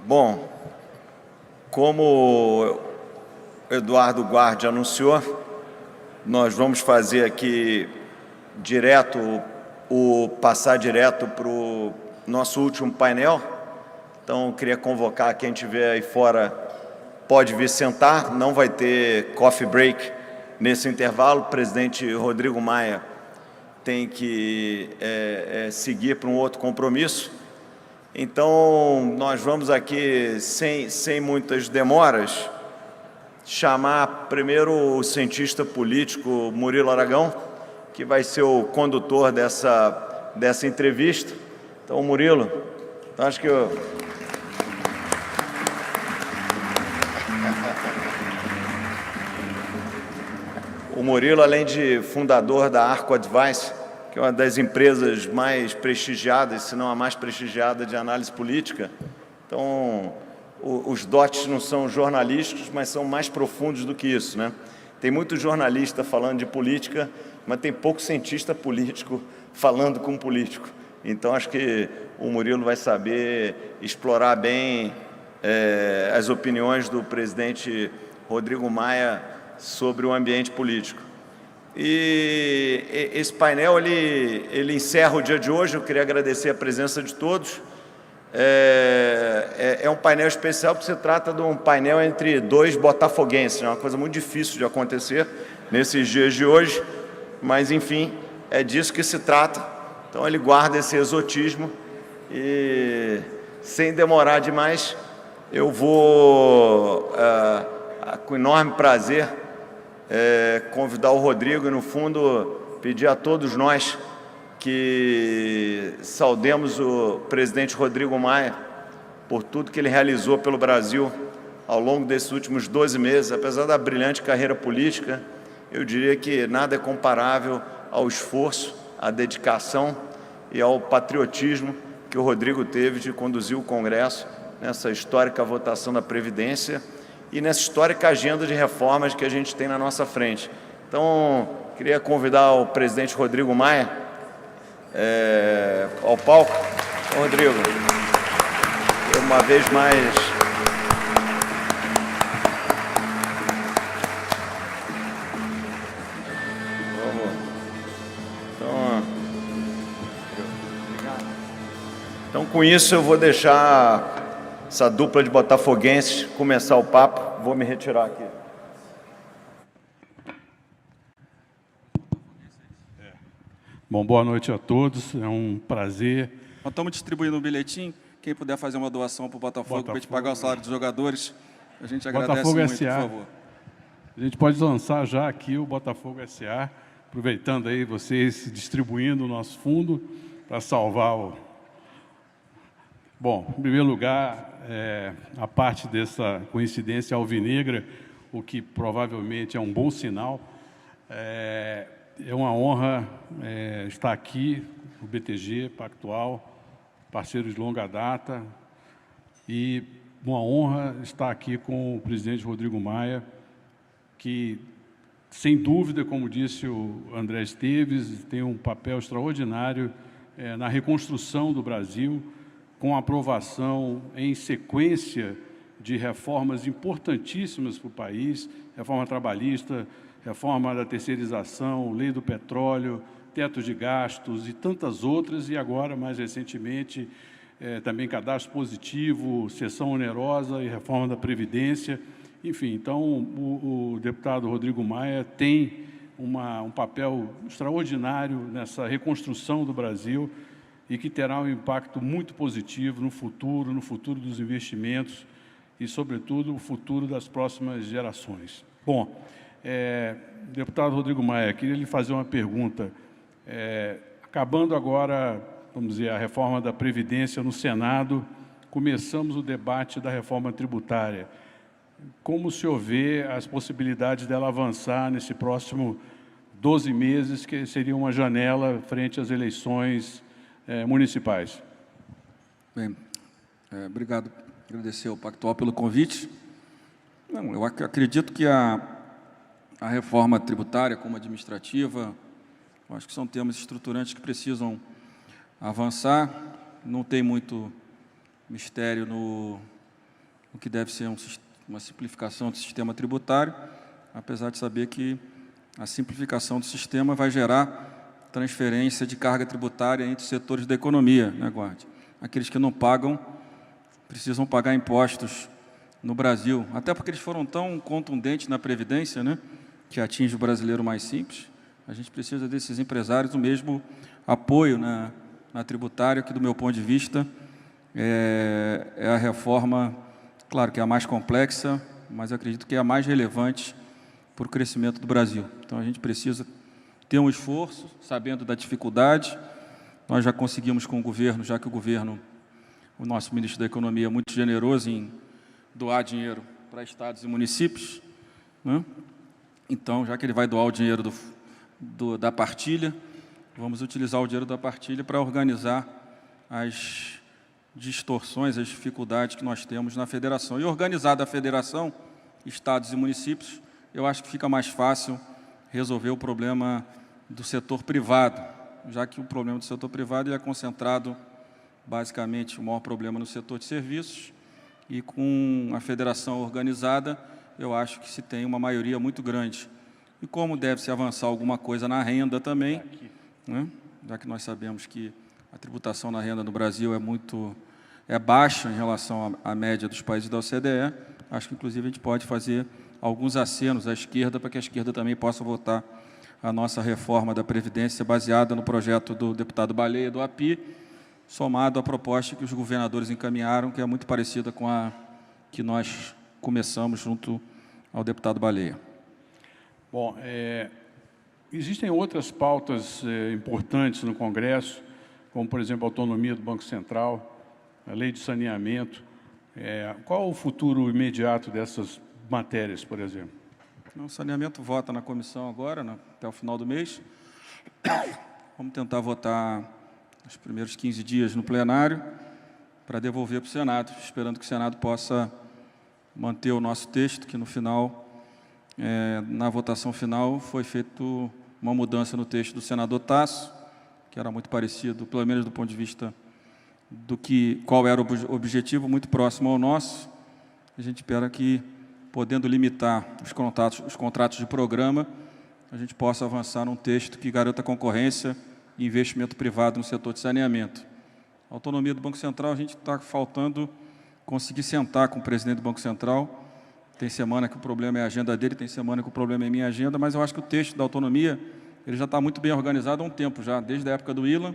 Bom, como o Eduardo Guardi anunciou, nós vamos fazer aqui passar direto para o nosso último painel. Então, queria convocar quem estiver aí fora, pode vir sentar, não vai ter coffee break nesse intervalo. O presidente Rodrigo Maia tem que seguir para um outro compromisso. Então, nós vamos aqui, sem muitas demoras, chamar primeiro o cientista político Murilo Aragão, que vai ser o condutor dessa entrevista. Então, Murilo, acho que o Murilo, além de fundador da Arco Advice, que é uma das empresas mais prestigiadas, se não a mais prestigiada de análise política. Então, os dotes não são jornalísticos, mas são mais profundos do que isso, né? Tem muito jornalista falando de política, mas tem pouco cientista político falando com político. Então, acho que o Murilo vai saber explorar bem as opiniões do presidente Rodrigo Maia sobre o ambiente político. E esse painel, ele encerra o dia de hoje. Eu queria agradecer a presença de todos. É um painel especial porque se trata de um painel entre dois botafoguenses, é uma coisa muito difícil de acontecer nesses dias de hoje, mas, enfim, é disso que se trata. Então, ele guarda esse exotismo e, sem demorar demais, eu vou, com enorme prazer, convidar o Rodrigo e, no fundo, pedir a todos nós que saudemos o presidente Rodrigo Maia por tudo que ele realizou pelo Brasil ao longo desses últimos 12 meses. Apesar da brilhante carreira política, eu diria que nada é comparável ao esforço, à dedicação e ao patriotismo que o Rodrigo teve de conduzir o Congresso nessa histórica votação da Previdência e nessa histórica agenda de reformas que a gente tem na nossa frente. Então, queria convidar o presidente Rodrigo Maia ao palco. Então, Rodrigo, uma vez mais... Então, com isso, eu vou deixar essa dupla de botafoguenses começar o papo. Vou me retirar aqui. Bom, boa noite a todos. É um prazer. Nós estamos distribuindo um bilhetinho. Quem puder fazer uma doação para o Botafogo para a gente pagar o salário dos jogadores, a gente agradece Botafogo muito, SA. por favor. A gente pode lançar já aqui o Botafogo SA, aproveitando aí vocês distribuindo o nosso fundo para salvar o... Bom, em primeiro lugar, a parte dessa coincidência alvinegra, o que provavelmente é um bom sinal. É uma honra estar aqui no BTG Pactual, parceiros de longa data, e uma honra estar aqui com o presidente Rodrigo Maia, que, sem dúvida, como disse o André Esteves, tem um papel extraordinário na reconstrução do Brasil, com aprovação em sequência de reformas importantíssimas para o país, reforma trabalhista, reforma da terceirização, lei do petróleo, teto de gastos e tantas outras, e agora, mais recentemente, também cadastro positivo, cessão onerosa e reforma da Previdência. Enfim, então, o deputado Rodrigo Maia tem um papel extraordinário nessa reconstrução do Brasil e que terá um impacto muito positivo no futuro dos investimentos e, sobretudo, o futuro das próximas gerações. Bom, deputado Rodrigo Maia, queria lhe fazer uma pergunta. Acabando agora, vamos dizer, a reforma da Previdência no Senado, começamos o debate da reforma tributária. Como o senhor vê as possibilidades dela avançar nesse próximo 12 meses, que seria uma janela frente às eleições municipais? Bem, obrigado. Agradecer ao Pactual pelo convite. Eu acredito que a reforma tributária como administrativa. Eu acho que são temas estruturantes que precisam avançar. Não tem muito mistério no que deve ser uma simplificação do sistema tributário, apesar de saber que a simplificação do sistema vai gerar transferência de carga tributária entre os setores da economia, né, Guardi? Aqueles que não pagam precisam pagar impostos no Brasil, até porque eles foram tão contundentes na Previdência, né, que atinge o brasileiro mais simples. A gente precisa desses empresários o mesmo apoio na tributária, que, do meu ponto de vista, é a reforma, claro que é a mais complexa, mas acredito que é a mais relevante para o crescimento do Brasil. Então, a gente precisa ter um esforço, sabendo da dificuldade. Nós já conseguimos com o governo, já que o nosso ministro da Economia é muito generoso em doar dinheiro para estados e municípios, né? Então, já que ele vai doar o dinheiro da partilha, vamos utilizar o dinheiro da partilha para organizar as distorções, as dificuldades que nós temos na federação. E organizada a federação, estados e municípios, eu acho que fica mais fácil resolver o problema do setor privado, já que o problema do setor privado é concentrado, basicamente, o maior problema no setor de serviços, e com a federação organizada, eu acho que se tem uma maioria muito grande. E como deve-se avançar alguma coisa na renda também, né? Já que nós sabemos que a tributação na renda no Brasil é baixa em relação à média dos países da OCDE, acho que, inclusive, a gente pode fazer alguns acenos à esquerda para que a esquerda também possa votar a nossa reforma da Previdência baseada no projeto do deputado Baleia, do API, somado à proposta que os governadores encaminharam, que é muito parecida com a que nós começamos junto ao deputado Baleia. Bom, existem outras pautas importantes no Congresso, como, por exemplo, a autonomia do Banco Central, a lei de saneamento. Qual o futuro imediato dessas matérias, por exemplo? O saneamento vota na comissão agora, até o final do mês. Vamos tentar votar nos primeiros 15 dias no plenário para devolver para o Senado, esperando que o Senado possa manter o nosso texto, que no final, na votação final, foi feita uma mudança no texto do senador Tasso, que era muito parecido, pelo menos do ponto de vista qual era o objetivo, muito próximo ao nosso. A gente espera que, podendo limitar os contratos de programa, a gente possa avançar num texto que garanta concorrência e investimento privado no setor de saneamento. A autonomia do Banco Central, a gente está faltando conseguir sentar com o presidente do Banco Central. Tem semana que o problema é a agenda dele, tem semana que o problema é minha agenda, mas eu acho que o texto da autonomia ele já está muito bem organizado há um tempo já, desde a época do Ilan.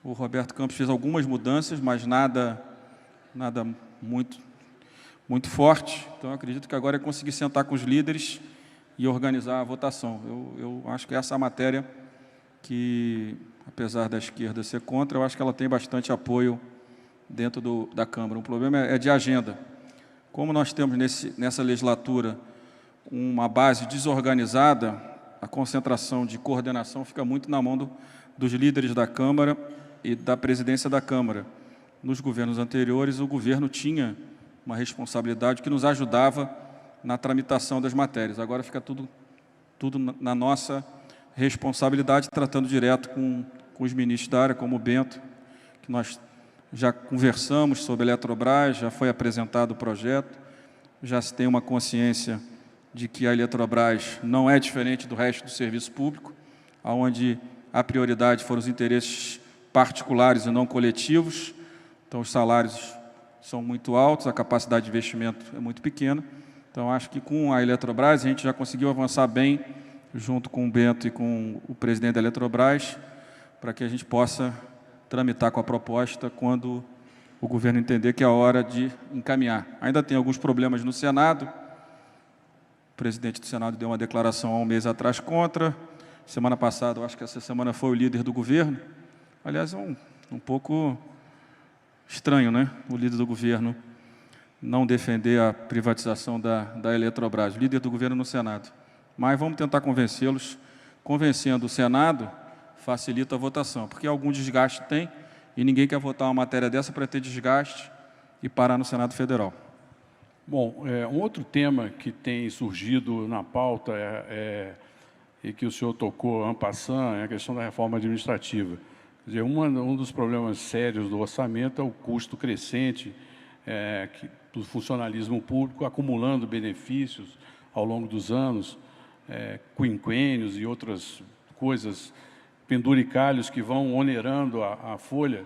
O Roberto Campos fez algumas mudanças, mas nada muito forte. Então, eu acredito que agora é conseguir sentar com os líderes e organizar a votação. Eu acho que essa é a matéria que, apesar da esquerda ser contra, eu acho que ela tem bastante apoio dentro da Câmara. O problema é de agenda. Como nós temos nessa legislatura uma base desorganizada, a concentração de coordenação fica muito na mão dos líderes da Câmara e da presidência da Câmara. Nos governos anteriores, o governo tinha uma responsabilidade que nos ajudava na tramitação das matérias. Agora fica tudo na nossa responsabilidade, tratando direto com os ministros da área, como o Bento, que nós já conversamos sobre a Eletrobras, já foi apresentado o projeto, já se tem uma consciência de que a Eletrobras não é diferente do resto do serviço público, onde a prioridade foram os interesses particulares e não coletivos. Então, os salários são muito altos, a capacidade de investimento é muito pequena. Então, acho que com a Eletrobras a gente já conseguiu avançar bem, junto com o Bento e com o presidente da Eletrobras, para que a gente possa tramitar com a proposta quando o governo entender que é a hora de encaminhar. Ainda tem alguns problemas no Senado. O presidente do Senado deu uma declaração há um mês atrás contra. Semana passada, eu acho que essa semana foi o líder do governo. Aliás, é um pouco estranho, né? O líder do governo não defender a privatização da Eletrobras, o líder do governo no Senado. Mas vamos tentar convencê-los. Convencendo o Senado, facilita a votação, porque algum desgaste tem e ninguém quer votar uma matéria dessa para ter desgaste e parar no Senado Federal. Bom, um outro tema que tem surgido na pauta e que o senhor tocou en passant é a questão da reforma administrativa. Quer dizer, um dos problemas sérios do orçamento é o custo crescente do funcionalismo público, acumulando benefícios ao longo dos anos, quinquênios e outras coisas, penduricalhos que vão onerando a folha.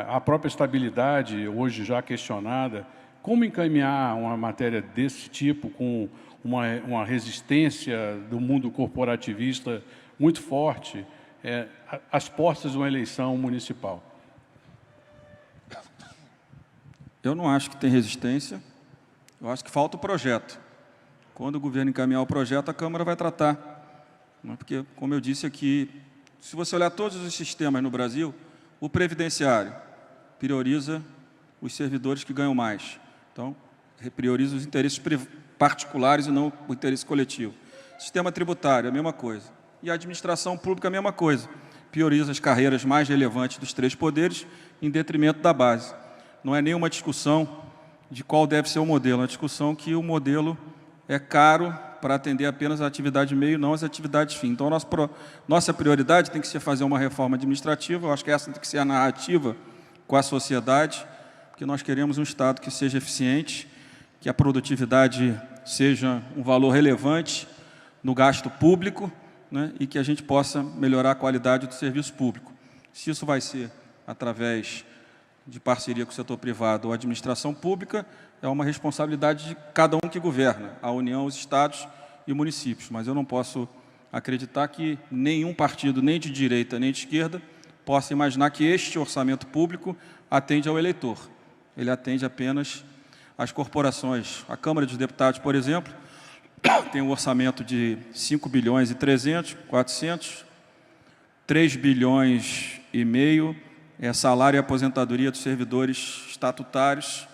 A própria estabilidade, hoje já questionada. Como encaminhar uma matéria desse tipo, com uma resistência do mundo corporativista muito forte, às portas de uma eleição municipal? Eu não acho que tem resistência, eu acho que falta o projeto. Quando o governo encaminhar o projeto, a Câmara vai tratar. Porque, como eu disse aqui, se você olhar todos os sistemas no Brasil, o previdenciário prioriza os servidores que ganham mais. Então, prioriza os interesses particulares e não o interesse coletivo. Sistema tributário, a mesma coisa. E a administração pública, a mesma coisa. Prioriza as carreiras mais relevantes dos 3 poderes em detrimento da base. Não é nenhuma discussão de qual deve ser o modelo, é uma discussão que o modelo é caro para atender apenas a atividade meio, não as atividades fim. Então, nossa prioridade tem que ser fazer uma reforma administrativa, eu acho que essa tem que ser a narrativa com a sociedade, porque nós queremos um Estado que seja eficiente, que a produtividade seja um valor relevante no gasto público, né, e que a gente possa melhorar a qualidade do serviço público. Se isso vai ser através de parceria com o setor privado ou administração pública, é uma responsabilidade de cada um que governa, a União, os estados e municípios. Mas eu não posso acreditar que nenhum partido, nem de direita nem de esquerda, possa imaginar que este orçamento público atende ao eleitor. Ele atende apenas às corporações. A Câmara dos Deputados, por exemplo, tem um orçamento de 5 bilhões e 300, 400, 3 bilhões e meio é salário e aposentadoria dos servidores estatutários,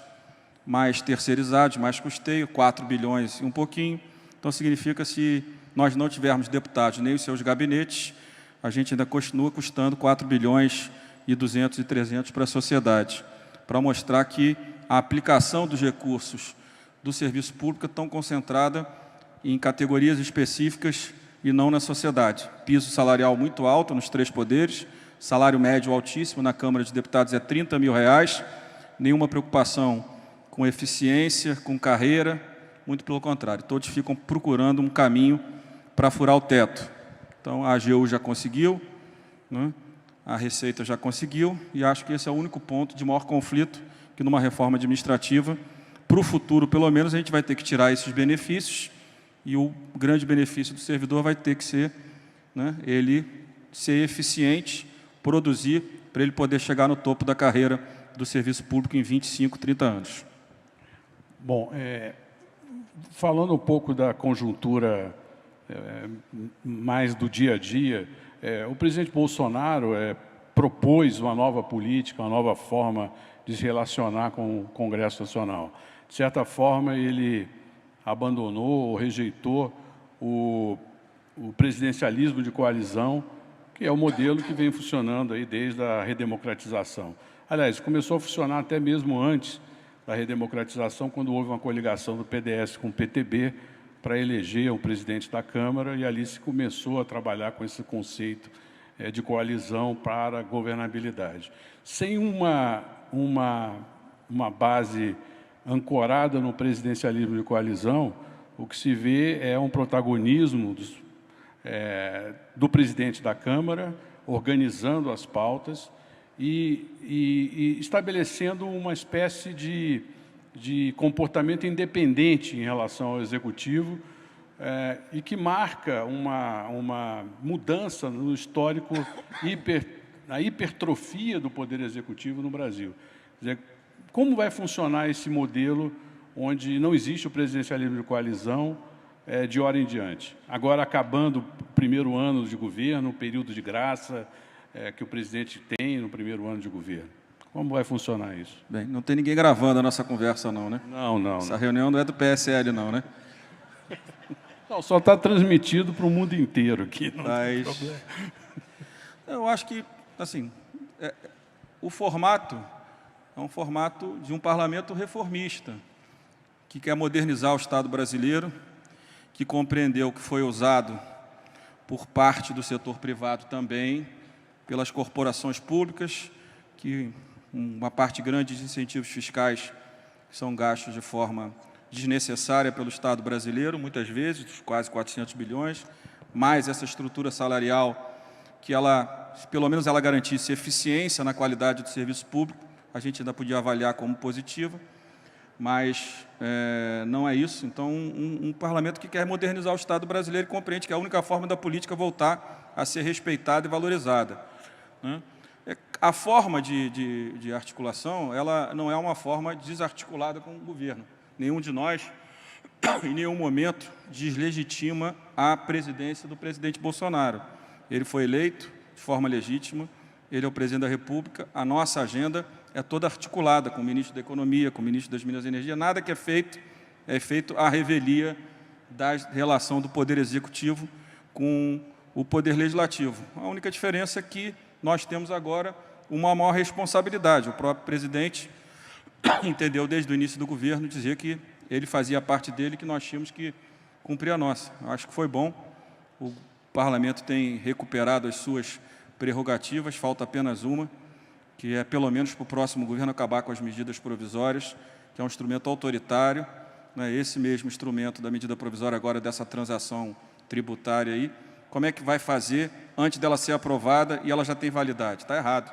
mais terceirizados, mais custeio, 4 bilhões e um pouquinho. Então, significa, se nós não tivermos deputados nem os seus gabinetes, a gente ainda continua custando 4 bilhões e 200 e 300 para a sociedade, para mostrar que a aplicação dos recursos do serviço público estão concentrada em categorias específicas e não na sociedade. Piso salarial muito alto nos 3 poderes, salário médio altíssimo, na Câmara dos Deputados é R$30 mil, nenhuma preocupação com eficiência, com carreira, muito pelo contrário, todos ficam procurando um caminho para furar o teto. Então, a AGU já conseguiu, né? A Receita já conseguiu, e acho que esse é o único ponto de maior conflito que, numa reforma administrativa, para o futuro, pelo menos, a gente vai ter que tirar esses benefícios, e o grande benefício do servidor vai ter que ser, né, ele ser eficiente, produzir, para ele poder chegar no topo da carreira do serviço público em 25, 30 anos. Bom, falando um pouco da conjuntura mais do dia a dia, o presidente Bolsonaro propôs uma nova política, uma nova forma de se relacionar com o Congresso Nacional. De certa forma, ele abandonou ou rejeitou o presidencialismo de coalizão, que é o modelo que vem funcionando aí desde a redemocratização. Aliás, começou a funcionar até mesmo antes da redemocratização, quando houve uma coligação do PDS com o PTB para eleger o presidente da Câmara, e ali se começou a trabalhar com esse conceito de coalizão para a governabilidade. Sem uma base ancorada no presidencialismo de coalizão, o que se vê é um protagonismo do presidente da Câmara, organizando as pautas e estabelecendo uma espécie de comportamento independente em relação ao Executivo, e que marca uma mudança no histórico, na hipertrofia do Poder Executivo no Brasil. Quer dizer, como vai funcionar esse modelo onde não existe o presidencialismo de coalizão de hora em diante? Agora, acabando o primeiro ano de governo, o período de graça que o presidente tem no primeiro ano de governo. Como vai funcionar isso? Bem, não tem ninguém gravando a nossa conversa, não, né? Não. Essa reunião não é do PSL, não, né? Não, só está transmitido para o mundo inteiro aqui. Não tem Mas problema. eu acho que, assim, o formato é um formato de um parlamento reformista, que quer modernizar o Estado brasileiro, que compreendeu que foi usado por parte do setor privado também, pelas corporações públicas, que uma parte grande de incentivos fiscais são gastos de forma desnecessária pelo Estado brasileiro, muitas vezes, quase 400 bilhões, mais essa estrutura salarial que pelo menos ela garantisse eficiência na qualidade do serviço público, a gente ainda podia avaliar como positiva, mas não é isso. Então, um parlamento que quer modernizar o Estado brasileiro e compreende que é a única forma da política voltar a ser respeitada e valorizada, né? A forma de articulação, ela não é uma forma desarticulada com o governo. Nenhum de nós, em nenhum momento, deslegitima a presidência do presidente Bolsonaro. Ele foi eleito de forma legítima, ele é o presidente da República, a nossa agenda é toda articulada com o ministro da Economia, com o ministro das Minas e Energia, nada que é feito à revelia da relação do Poder Executivo com o Poder Legislativo. A única diferença é que nós temos agora uma maior responsabilidade. O próprio presidente entendeu desde o início do governo dizer que ele fazia parte dele, que nós tínhamos que cumprir a nossa. Acho que foi bom. O parlamento tem recuperado as suas prerrogativas, falta apenas uma, que é, pelo menos para o próximo governo, acabar com as medidas provisórias, que é um instrumento autoritário, né? Esse mesmo instrumento da medida provisória agora dessa transação tributária aí, como é que vai fazer antes dela ser aprovada e ela já tem validade? Está errado.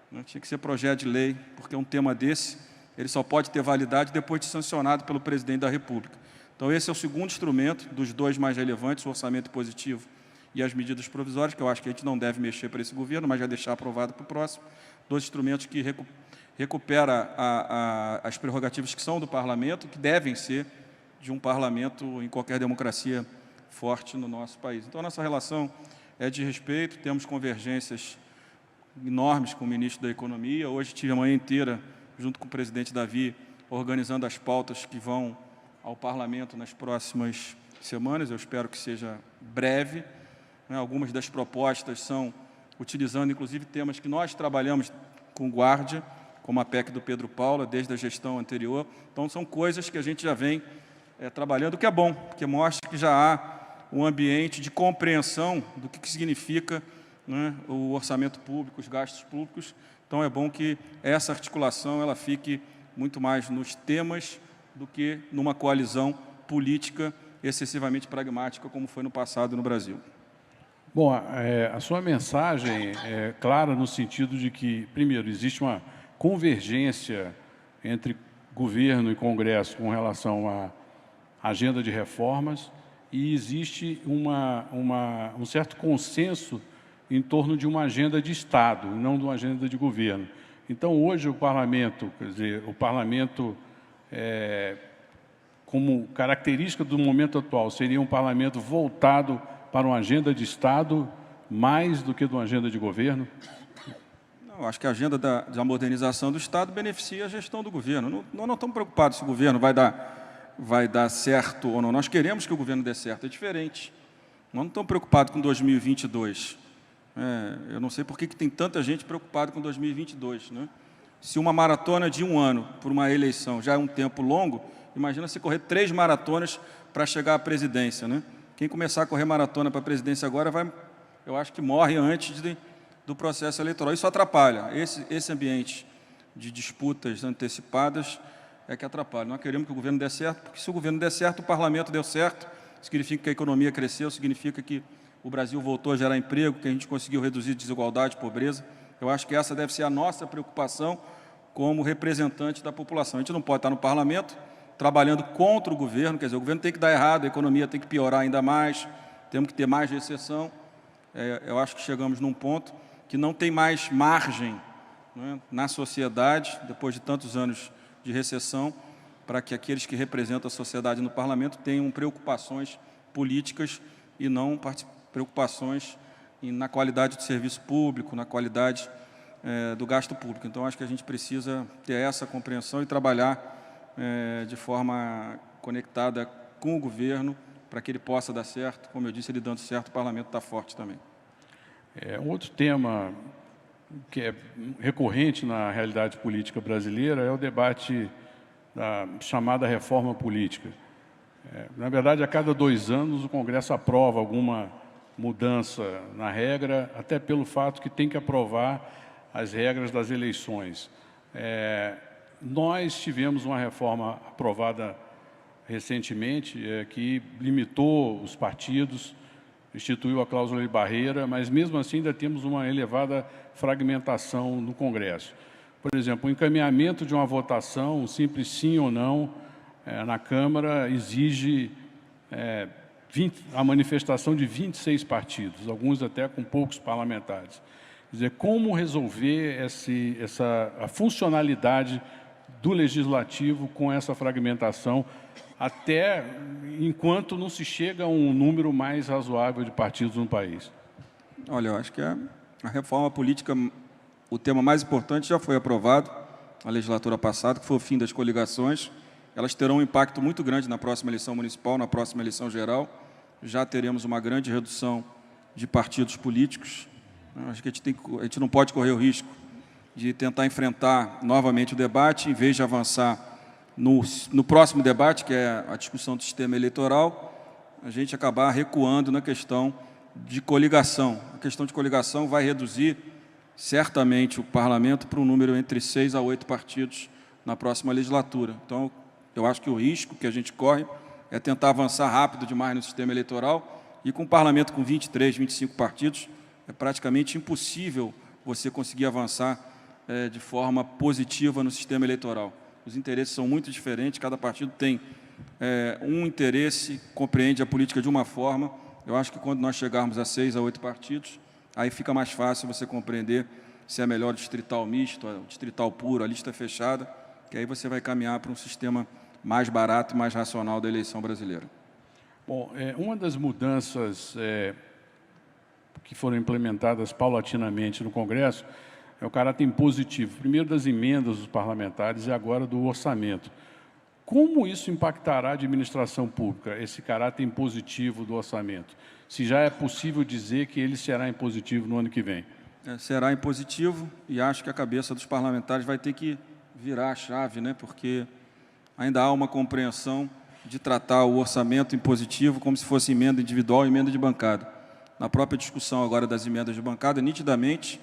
Não tinha que ser projeto de lei, porque um tema desse, ele só pode ter validade depois de sancionado pelo presidente da República. Então, esse é o segundo instrumento, dos dois mais relevantes, o orçamento positivo e as medidas provisórias, que eu acho que a gente não deve mexer para esse governo, mas já deixar aprovado para o próximo. Dois instrumentos que recuperam as prerrogativas que são do parlamento, que devem ser de um parlamento em qualquer democracia forte no nosso país. Então, a nossa relação é de respeito, temos convergências enormes com o ministro da Economia. Hoje tive a manhã inteira, junto com o presidente Davi, organizando as pautas que vão ao parlamento nas próximas semanas, eu espero que seja breve. Algumas das propostas são utilizando, inclusive, temas que nós trabalhamos com Guardia, como a PEC do Pedro Paula, desde a gestão anterior. Então, são coisas que a gente já vem trabalhando, o que é bom, porque mostra que já há um ambiente de compreensão do que significa, né, o orçamento público, os gastos públicos. Então, é bom que essa articulação ela fique muito mais nos temas do que numa coalizão política excessivamente pragmática, como foi no passado no Brasil. Bom, a sua mensagem é clara no sentido de que, primeiro, existe uma convergência entre governo e Congresso com relação à agenda de reformas e existe um certo consenso em torno de uma agenda de Estado, não de uma agenda de governo. Então, hoje, o Parlamento, quer dizer, o Parlamento, como característica do momento atual, seria um Parlamento voltado para uma agenda de Estado mais do que de uma agenda de governo? Não, acho que a agenda da modernização do Estado beneficia a gestão do governo. Nós não estamos preocupados se o governo vai dar certo ou não. Nós queremos que o governo dê certo, é diferente. Nós não estamos preocupados com 2022. Eu não sei por que tem tanta gente preocupada com 2022. Né? Se uma maratona de 1 ano por uma eleição já é um tempo longo, imagina você correr 3 maratonas para chegar à presidência. Né? Quem começar a correr maratona para a presidência agora, eu acho que morre antes do processo eleitoral. Isso atrapalha. Esse ambiente de disputas antecipadas é que atrapalha. Nós queremos que o governo dê certo, porque se o governo der certo, o parlamento deu certo, significa que a economia cresceu, significa que o Brasil voltou a gerar emprego, que a gente conseguiu reduzir desigualdade, pobreza. Eu acho que essa deve ser a nossa preocupação como representante da população. A gente não pode estar no parlamento trabalhando contra o governo, quer dizer, o governo tem que dar errado, a economia tem que piorar ainda mais, temos que ter mais recessão. Eu acho que chegamos num ponto que não tem mais margem, né, na sociedade, depois de tantos anos de recessão, para que aqueles que representam a sociedade no parlamento tenham preocupações políticas e não preocupações na qualidade do serviço público, na qualidade do gasto público. Então, acho que a gente precisa ter essa compreensão e trabalhar de forma conectada com o governo para que ele possa dar certo. Como eu disse, ele dando certo, o parlamento está forte também. Um outro tema que é recorrente na realidade política brasileira é o debate da chamada reforma política. Na verdade, a cada 2 anos, o Congresso aprova alguma mudança na regra, até pelo fato que tem que aprovar as regras das eleições. Nós tivemos uma reforma aprovada recentemente, que limitou os partidos, instituiu a cláusula de barreira, mas mesmo assim ainda temos uma elevada fragmentação no Congresso. Por exemplo, o encaminhamento de uma votação, um simples sim ou não, na Câmara, exige a manifestação de 26 partidos, alguns até com poucos parlamentares. Quer dizer, como resolver a funcionalidade do Legislativo com essa fragmentação, até enquanto não se chega a um número mais razoável de partidos no país? Olha, eu acho que a reforma política, o tema mais importante já foi aprovado na legislatura passada, que foi o fim das coligações. Elas terão um impacto muito grande na próxima eleição municipal, na próxima eleição geral. Já teremos uma grande redução de partidos políticos. Acho que a gente não pode correr o risco de tentar enfrentar novamente o debate, em vez de avançar no próximo debate, que é a discussão do sistema eleitoral, a gente acabar recuando na questão de coligação. A questão de coligação vai reduzir certamente o parlamento para um número entre 6 a 8 partidos na próxima legislatura. Então, eu acho que o risco que a gente corre é tentar avançar rápido demais no sistema eleitoral, e com um parlamento com 23, 25 partidos, é praticamente impossível você conseguir avançar de forma positiva no sistema eleitoral. Os interesses são muito diferentes, cada partido tem um interesse, compreende a política de uma forma. Eu acho que quando nós chegarmos a 6 a 8 partidos, aí fica mais fácil você compreender se é melhor o distrital misto, o distrital puro, a lista fechada, que aí você vai caminhar para um sistema mais barato e mais racional da eleição brasileira. Bom, uma das mudanças que foram implementadas paulatinamente no Congresso é o caráter impositivo, primeiro das emendas dos parlamentares e agora do orçamento. Como isso impactará a administração pública, esse caráter impositivo do orçamento? Se já é possível dizer que ele será impositivo no ano que vem? Será impositivo, e acho que a cabeça dos parlamentares vai ter que virar a chave, né? Porque ainda há uma compreensão de tratar o orçamento impositivo como se fosse emenda individual e emenda de bancada. Na própria discussão agora das emendas de bancada, nitidamente,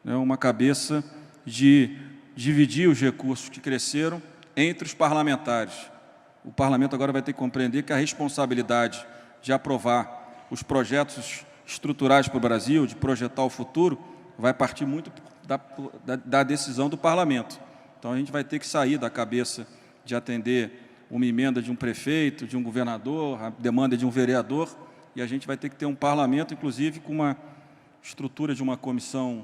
uma cabeça de dividir os recursos que cresceram entre os parlamentares. O parlamento agora vai ter que compreender que a responsabilidade de aprovar os projetos estruturais para o Brasil, de projetar o futuro, vai partir muito da decisão do parlamento. Então, a gente vai ter que sair da cabeça de atender uma emenda de um prefeito, de um governador, a demanda de um vereador, e a gente vai ter que ter um parlamento, inclusive, com uma estrutura de uma comissão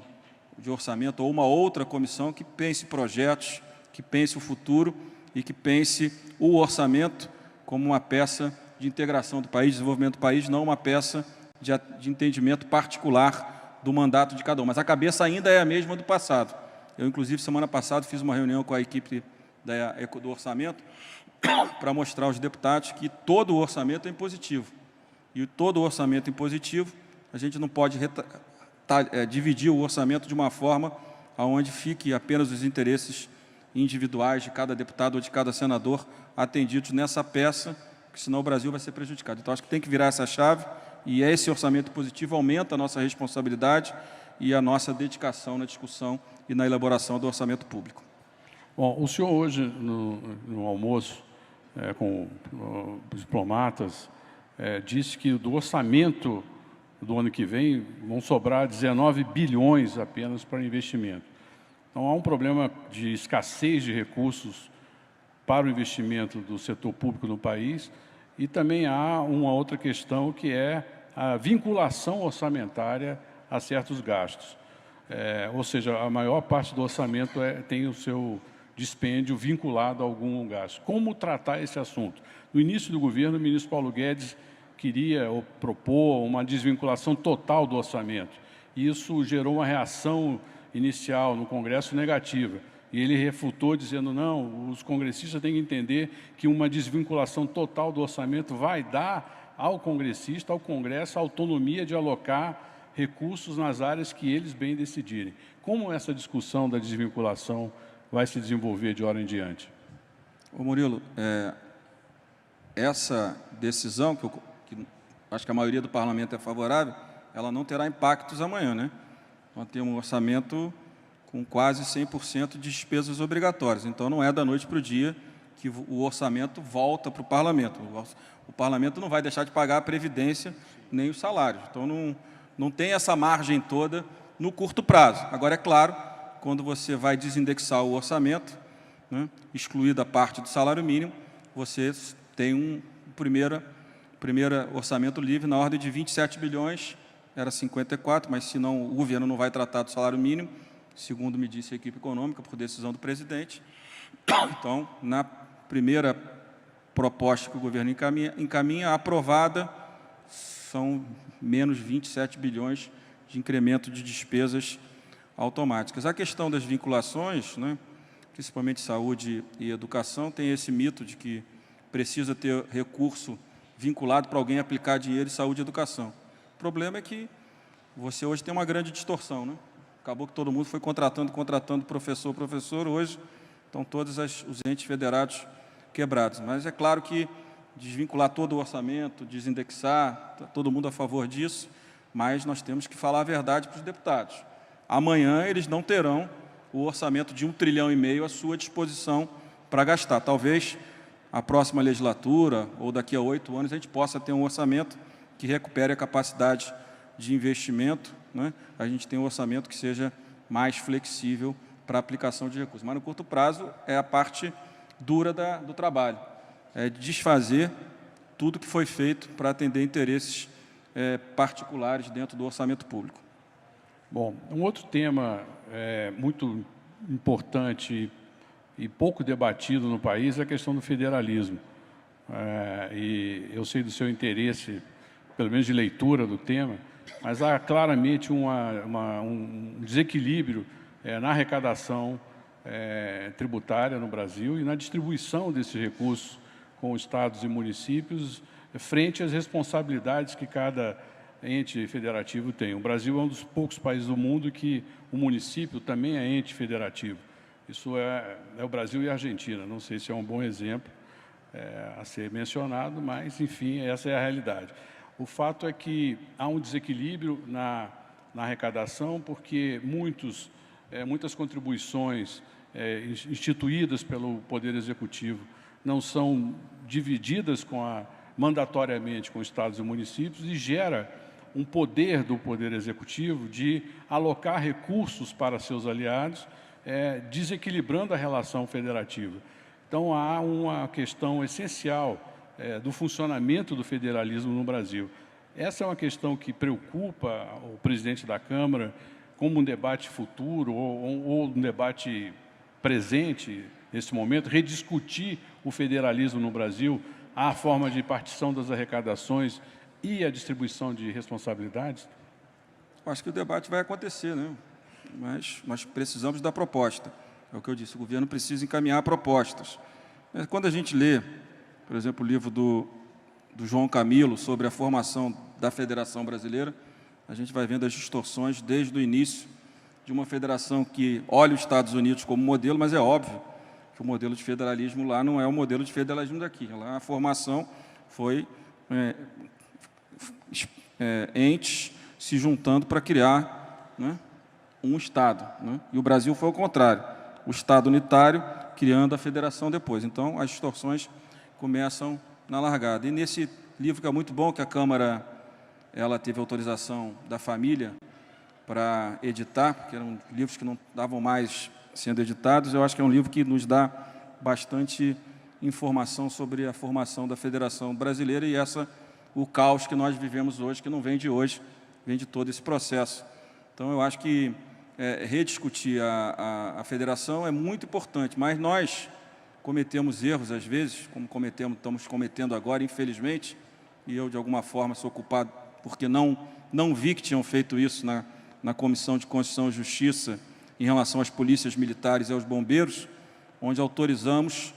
de orçamento ou uma outra comissão que pense projetos, que pense o futuro e que pense o orçamento como uma peça de integração do país, desenvolvimento do país, não uma peça de entendimento particular do mandato de cada um. Mas a cabeça ainda é a mesma do passado. Eu, inclusive, semana passada, fiz uma reunião com a equipe do orçamento para mostrar aos deputados que todo o orçamento é impositivo. E todo o orçamento impositivo, a gente não pode dividir o orçamento de uma forma onde fique apenas os interesses individuais de cada deputado ou de cada senador atendidos nessa peça, porque senão o Brasil vai ser prejudicado. Então, acho que tem que virar essa chave, e esse orçamento positivo aumenta a nossa responsabilidade e a nossa dedicação na discussão e na elaboração do orçamento público. Bom, o senhor hoje, no almoço com os diplomatas, disse que do orçamento do ano que vem vão sobrar 19 bilhões apenas para investimento. Então, há um problema de escassez de recursos para o investimento do setor público no país, e também há uma outra questão, que é a vinculação orçamentária a certos gastos. Ou seja, a maior parte do orçamento tem o seu dispêndio vinculado a algum gasto. Como tratar esse assunto? No início do governo, o ministro Paulo Guedes queria propor uma desvinculação total do orçamento. Isso gerou uma reação inicial no Congresso negativa. E ele refutou, dizendo, não, os congressistas têm que entender que uma desvinculação total do orçamento vai dar ao congressista, ao Congresso, a autonomia de alocar recursos nas áreas que eles bem decidirem. Como essa discussão da desvinculação vai se desenvolver de hora em diante? Ô Murilo, essa decisão, que acho que a maioria do parlamento é favorável, ela não terá impactos amanhã, né? Nós temos um orçamento com quase 100% de despesas obrigatórias. Então, não é da noite para o dia que o orçamento volta para o parlamento. O parlamento não vai deixar de pagar a previdência nem os salários. Então, não tem essa margem toda no curto prazo. Agora, é claro, quando você vai desindexar o orçamento, né, excluída a parte do salário mínimo, você tem um primeiro orçamento livre na ordem de 27 bilhões, era 54, mas se não, o governo não vai tratar do salário mínimo, segundo me disse a equipe econômica, por decisão do presidente. Então, na primeira proposta que o governo encaminha, aprovada, são menos 27 bilhões de incremento de despesas automáticas. A questão das vinculações, né, principalmente saúde e educação, tem esse mito de que precisa ter recurso vinculado para alguém aplicar dinheiro em saúde e educação. O problema é que você hoje tem uma grande distorção, né? Acabou que todo mundo foi contratando professor, hoje estão todos os entes federados quebrados. Mas é claro que desvincular todo o orçamento, desindexar, está todo mundo a favor disso, mas nós temos que falar a verdade para os deputados. Amanhã eles não terão o orçamento de 1,5 trilhão à sua disposição para gastar. Talvez a próxima legislatura, ou daqui a 8 anos, a gente possa ter um orçamento que recupere a capacidade de investimento, né? A gente tem um orçamento que seja mais flexível para a aplicação de recursos. Mas, no curto prazo, é a parte dura do trabalho. É desfazer tudo que foi feito para atender interesses particulares dentro do orçamento público. Bom, um outro tema muito importante e pouco debatido no país é a questão do federalismo. E eu sei do seu interesse, pelo menos de leitura do tema, mas há claramente um desequilíbrio na arrecadação tributária no Brasil e na distribuição desses recursos com os estados e municípios frente às responsabilidades que cada ente federativo tem. O Brasil é um dos poucos países do mundo que o município também é ente federativo. Isso é o Brasil e a Argentina. Não sei se é um bom exemplo a ser mencionado, mas, enfim, essa é a realidade. O fato é que há um desequilíbrio na arrecadação, porque muitas contribuições instituídas pelo Poder Executivo não são divididas mandatoriamente com estados e municípios e gera um poder do Poder Executivo de alocar recursos para seus aliados, desequilibrando a relação federativa. Então, há uma questão essencial do funcionamento do federalismo no Brasil. Essa é uma questão que preocupa o presidente da Câmara como um debate futuro ou um debate presente nesse momento, rediscutir o federalismo no Brasil, a forma de partição das arrecadações e a distribuição de responsabilidades? Acho que o debate vai acontecer, né? Mas nós precisamos da proposta. É o que eu disse, o governo precisa encaminhar propostas. Quando a gente lê, por exemplo, o livro do João Camilo sobre a formação da Federação Brasileira, a gente vai vendo as distorções desde o início de uma federação que olha os Estados Unidos como modelo, mas é óbvio que o modelo de federalismo lá não é o modelo de federalismo daqui. Lá a formação foi entes se juntando para criar, né, um Estado, né? E o Brasil foi o contrário, o Estado unitário criando a federação depois. Então, as distorções começam na largada. E nesse livro, que é muito bom, que a Câmara ela teve autorização da família para editar, porque eram livros que não estavam mais sendo editados, eu acho que é um livro que nos dá bastante informação sobre a formação da Federação Brasileira e o caos que nós vivemos hoje, que não vem de hoje, vem de todo esse processo. Então, eu acho que rediscutir a federação é muito importante, mas nós cometemos erros, às vezes, como estamos cometendo agora, infelizmente, e eu, de alguma forma, sou culpado porque não vi que tinham feito isso na Comissão de Constituição e Justiça em relação às polícias militares e aos bombeiros, onde autorizamos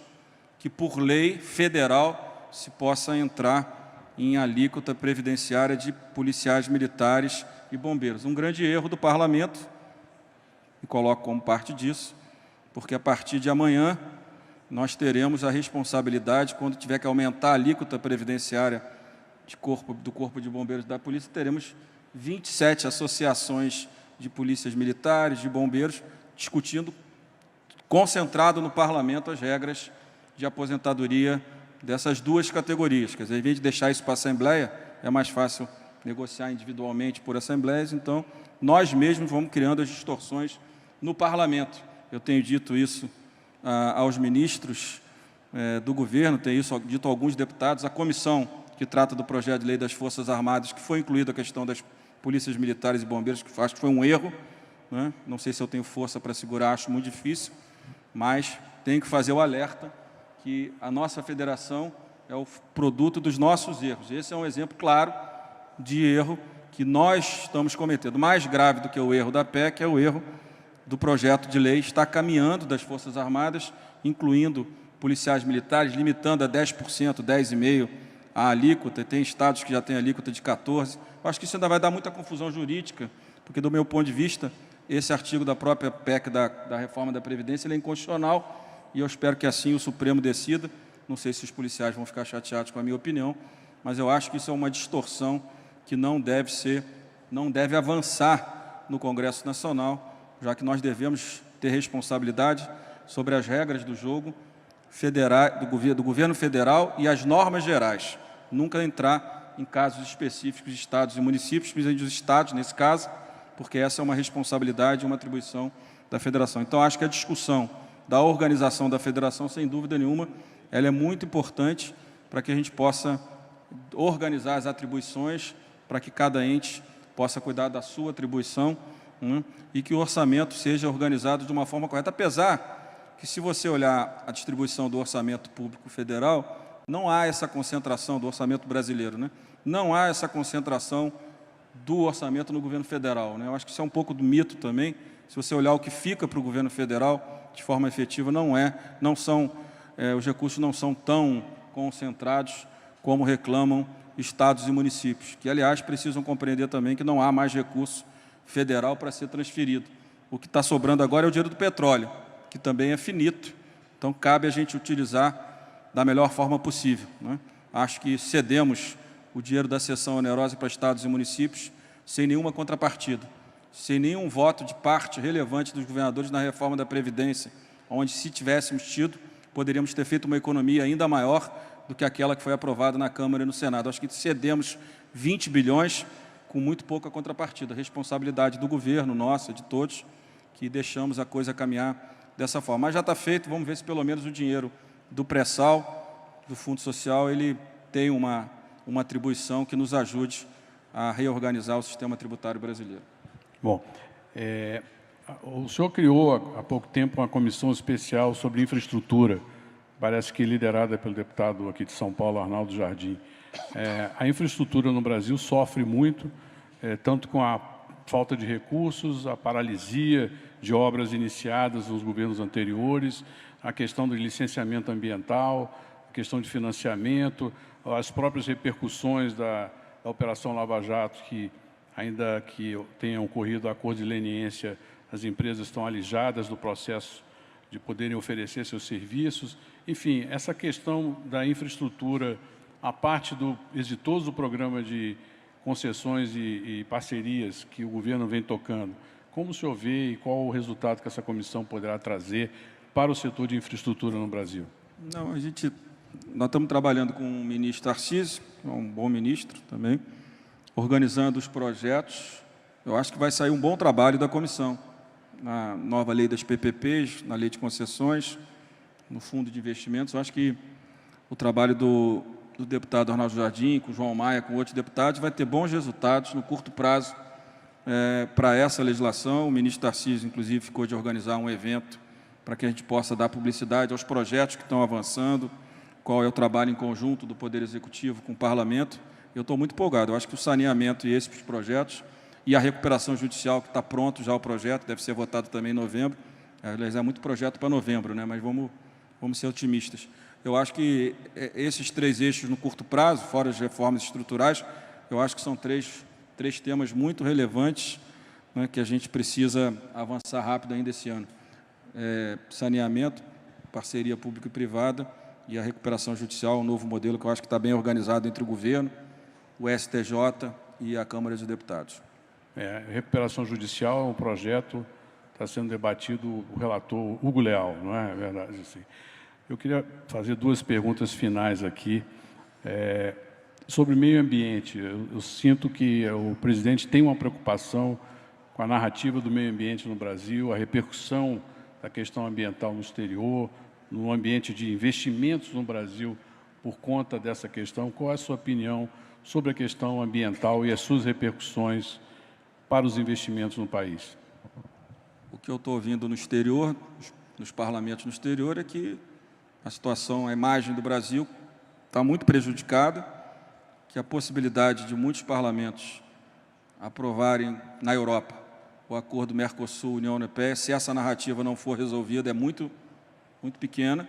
que, por lei federal, se possa entrar em alíquota previdenciária de policiais militares e bombeiros. Um grande erro do parlamento, e coloco como parte disso, porque a partir de amanhã nós teremos a responsabilidade, quando tiver que aumentar a alíquota previdenciária do Corpo de Bombeiros da Polícia, teremos 27 associações de polícias militares, de bombeiros, discutindo, concentrado no Parlamento, as regras de aposentadoria dessas duas categorias. Quer dizer, em vez de deixar isso para a Assembleia, é mais fácil negociar individualmente por assembleias, então nós mesmos vamos criando as distorções no Parlamento. Eu tenho dito isso aos ministros do governo, tenho isso dito a alguns deputados, a comissão que trata do projeto de lei das Forças Armadas, que foi incluída a questão das polícias militares e bombeiros, que acho que foi um erro, né? Não sei se eu tenho força para segurar, acho muito difícil, mas tenho que fazer o alerta que a nossa federação é o produto dos nossos erros. Esse é um exemplo claro de erro que nós estamos cometendo. Mais grave do que o erro da PEC é o erro do projeto de lei está caminhando das Forças Armadas, incluindo policiais militares, limitando a 10%, 10,5% a alíquota. Tem estados que já têm alíquota de 14%. Eu acho que isso ainda vai dar muita confusão jurídica, porque, do meu ponto de vista, esse artigo da própria PEC da reforma da Previdência ele é inconstitucional, e eu espero que assim o Supremo decida. Não sei se os policiais vão ficar chateados com a minha opinião, mas eu acho que isso é uma distorção que não deve avançar no Congresso Nacional, já que nós devemos ter responsabilidade sobre as regras do jogo do governo federal e as normas gerais. Nunca entrar em casos específicos de estados e municípios, principalmente dos estados, nesse caso, porque essa é uma responsabilidade e uma atribuição da federação. Então, acho que a discussão da organização da federação, sem dúvida nenhuma, ela é muito importante para que a gente possa organizar as atribuições, para que cada ente possa cuidar da sua atribuição, e que o orçamento seja organizado de uma forma correta, apesar que, se você olhar a distribuição do orçamento público federal, não há essa concentração do orçamento brasileiro, né? Não há essa concentração do orçamento no governo federal, né? Eu acho que isso é um pouco do mito também. Se você olhar o que fica para o governo federal de forma efetiva, os recursos não são tão concentrados como reclamam estados e municípios, que, aliás, precisam compreender também que não há mais recurso federal para ser transferido. O que está sobrando agora é o dinheiro do petróleo, que também é finito, então cabe a gente utilizar da melhor forma possível, né? Acho que cedemos o dinheiro da cessão onerosa para estados e municípios sem nenhuma contrapartida, sem nenhum voto de parte relevante dos governadores na reforma da Previdência, onde, se tivéssemos tido, poderíamos ter feito uma economia ainda maior do que aquela que foi aprovada na Câmara e no Senado. Acho que cedemos 20 bilhões com muito pouca contrapartida. Responsabilidade do governo, nossa, de todos, que deixamos a coisa caminhar dessa forma. Mas já está feito, vamos ver se pelo menos o dinheiro do pré-sal, do Fundo Social, ele tem uma atribuição que nos ajude a reorganizar o sistema tributário brasileiro. Bom, o senhor criou há pouco tempo uma comissão especial sobre infraestrutura, parece que liderada pelo deputado aqui de São Paulo, Arnaldo Jardim. A infraestrutura no Brasil sofre muito, tanto com a falta de recursos, a paralisia de obras iniciadas nos governos anteriores, a questão do licenciamento ambiental, a questão de financiamento, as próprias repercussões da Operação Lava Jato, que, ainda que tenha ocorrido acordo de leniência, as empresas estão alijadas do processo de poderem oferecer seus serviços. Enfim, essa questão da infraestrutura, a parte do exitoso programa de concessões e parcerias que o governo vem tocando, como o senhor vê e qual o resultado que essa comissão poderá trazer para o setor de infraestrutura no Brasil? Não, nós estamos trabalhando com o ministro Tarcísio, que é um bom ministro também, organizando os projetos. Eu acho que vai sair um bom trabalho da comissão, na nova lei das PPPs, na lei de concessões, no fundo de investimentos. Eu acho que o trabalho do deputado Arnaldo Jardim, com o João Maia, com outros deputados, vai ter bons resultados no curto prazo para essa legislação. O ministro Tarcísio, inclusive, ficou de organizar um evento para que a gente possa dar publicidade aos projetos que estão avançando, qual é o trabalho em conjunto do Poder Executivo com o Parlamento. Eu estou muito empolgado. Eu acho que o saneamento e esses projetos, e a recuperação judicial, que está pronto já o projeto, deve ser votado também em novembro. Aliás, é muito projeto para novembro, né? Mas vamos ser otimistas. Eu acho que esses 3 eixos no curto prazo, fora as reformas estruturais, eu acho que são três temas muito relevantes, né, que a gente precisa avançar rápido ainda esse ano. Saneamento, parceria pública e privada e a recuperação judicial, um novo modelo que eu acho que está bem organizado entre o governo, o STJ e a Câmara dos Deputados. Recuperação judicial é um projeto, está sendo debatido o relator Hugo Leal, não é verdade? Assim. Eu queria fazer duas perguntas finais aqui. Sobre meio ambiente, eu sinto que o presidente tem uma preocupação com a narrativa do meio ambiente no Brasil, a repercussão da questão ambiental no exterior, no ambiente de investimentos no Brasil por conta dessa questão. Qual é a sua opinião sobre a questão ambiental e as suas repercussões para os investimentos no país? O que eu estou ouvindo no exterior, nos parlamentos no exterior, é que a situação, a imagem do Brasil está muito prejudicada, que a possibilidade de muitos parlamentos aprovarem na Europa o acordo Mercosul-União Europeia, se essa narrativa não for resolvida, é muito pequena.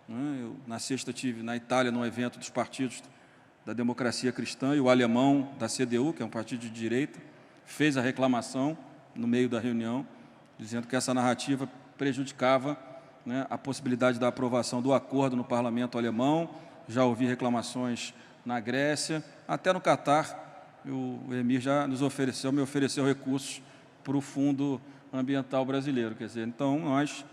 Eu, na sexta, estive na Itália, num evento dos partidos da democracia cristã, e o alemão da CDU, que é um partido de direita, fez a reclamação no meio da reunião, dizendo que essa narrativa prejudicava, né, a possibilidade da aprovação do acordo no parlamento alemão. Já ouvi reclamações na Grécia, até no Catar, o Emir já me ofereceu recursos para o Fundo Ambiental Brasileiro. Quer dizer, então, nós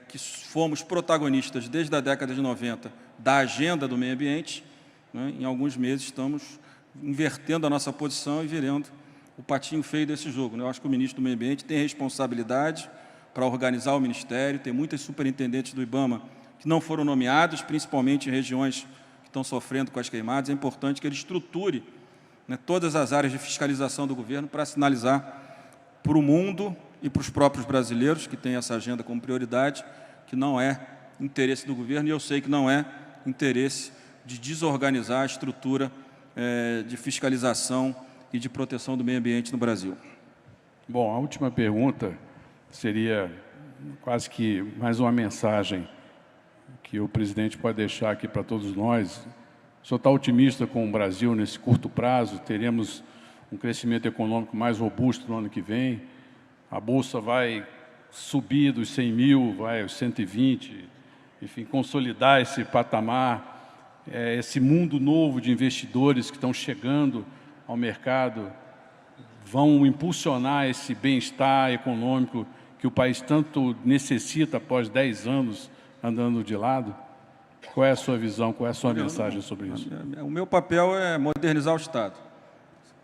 que fomos protagonistas desde a década de 90 da agenda do meio ambiente, né, em alguns meses estamos invertendo a nossa posição e virando o patinho feio desse jogo, né? Eu acho que o ministro do Meio Ambiente tem responsabilidade para organizar o Ministério, tem muitos superintendentes do IBAMA que não foram nomeados, principalmente em regiões que estão sofrendo com as queimadas. É importante que ele estruture, né, todas as áreas de fiscalização do governo para sinalizar para o mundo e para os próprios brasileiros, que têm essa agenda como prioridade, que não é interesse do governo, e eu sei que não é interesse de desorganizar a estrutura de fiscalização e de proteção do meio ambiente no Brasil. Bom, a última pergunta seria quase que mais uma mensagem que o presidente pode deixar aqui para todos nós. O senhor está otimista com o Brasil nesse curto prazo? Teremos um crescimento econômico mais robusto no ano que vem? A Bolsa vai subir dos 100 mil, vai aos 120, enfim, consolidar esse patamar, esse mundo novo de investidores que estão chegando ao mercado, vão impulsionar esse bem-estar econômico que o país tanto necessita após 10 anos andando de lado? Qual é a sua visão, qual é a sua mensagem sobre isso? O meu papel é modernizar o Estado.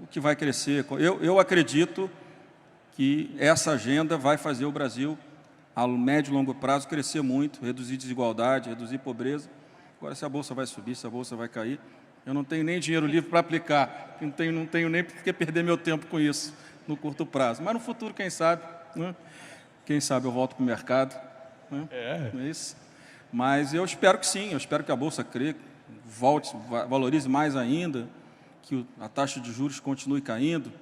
O que vai crescer... Eu acredito que essa agenda vai fazer o Brasil, a médio e longo prazo, crescer muito, reduzir desigualdade, reduzir pobreza. Agora, se a Bolsa vai subir, se a Bolsa vai cair, eu não tenho nem dinheiro livre para aplicar, não tenho nem por que perder meu tempo com isso no curto prazo. Mas no futuro, quem sabe, né? Quem sabe eu volto para o mercado. Né? Não é isso? Mas eu espero que sim, eu espero que a Bolsa volte, valorize mais ainda, que a taxa de juros continue caindo,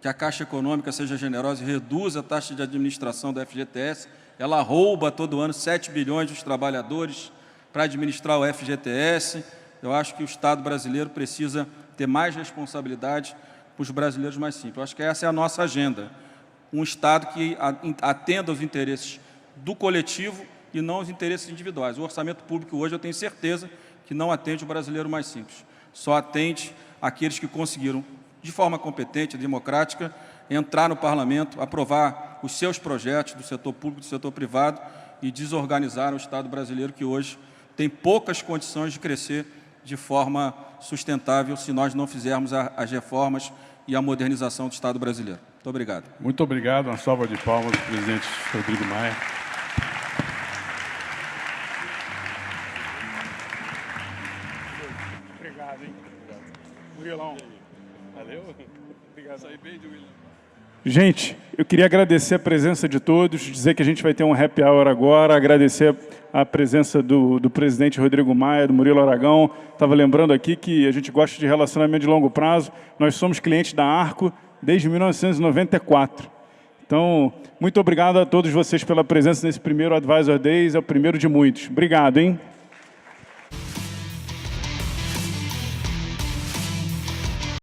que a Caixa Econômica seja generosa e reduza a taxa de administração da FGTS. Ela rouba todo ano 7 bilhões dos trabalhadores para administrar o FGTS. Eu acho que o Estado brasileiro precisa ter mais responsabilidade para os brasileiros mais simples. Eu acho que essa é a nossa agenda. Um Estado que atenda aos interesses do coletivo e não aos interesses individuais. O orçamento público hoje, eu tenho certeza que não atende o brasileiro mais simples. Só atende aqueles que conseguiram, de forma competente, democrática, entrar no parlamento, aprovar os seus projetos do setor público e do setor privado e desorganizar o Estado brasileiro, que hoje tem poucas condições de crescer de forma sustentável se nós não fizermos as reformas e a modernização do Estado brasileiro. Muito obrigado. Muito obrigado. Uma salva de palmas do presidente Rodrigo Maia. Obrigado, hein? Murilão. Valeu. Obrigado. Saí bem de William. Gente, eu queria agradecer a presença de todos, dizer que a gente vai ter um happy hour agora, agradecer a presença do presidente Rodrigo Maia, do Murilo Aragão. Estava lembrando aqui que a gente gosta de relacionamento de longo prazo. Nós somos clientes da Arco desde 1994. Então, muito obrigado a todos vocês pela presença nesse primeiro Advisor Days, é o primeiro de muitos. Obrigado, hein?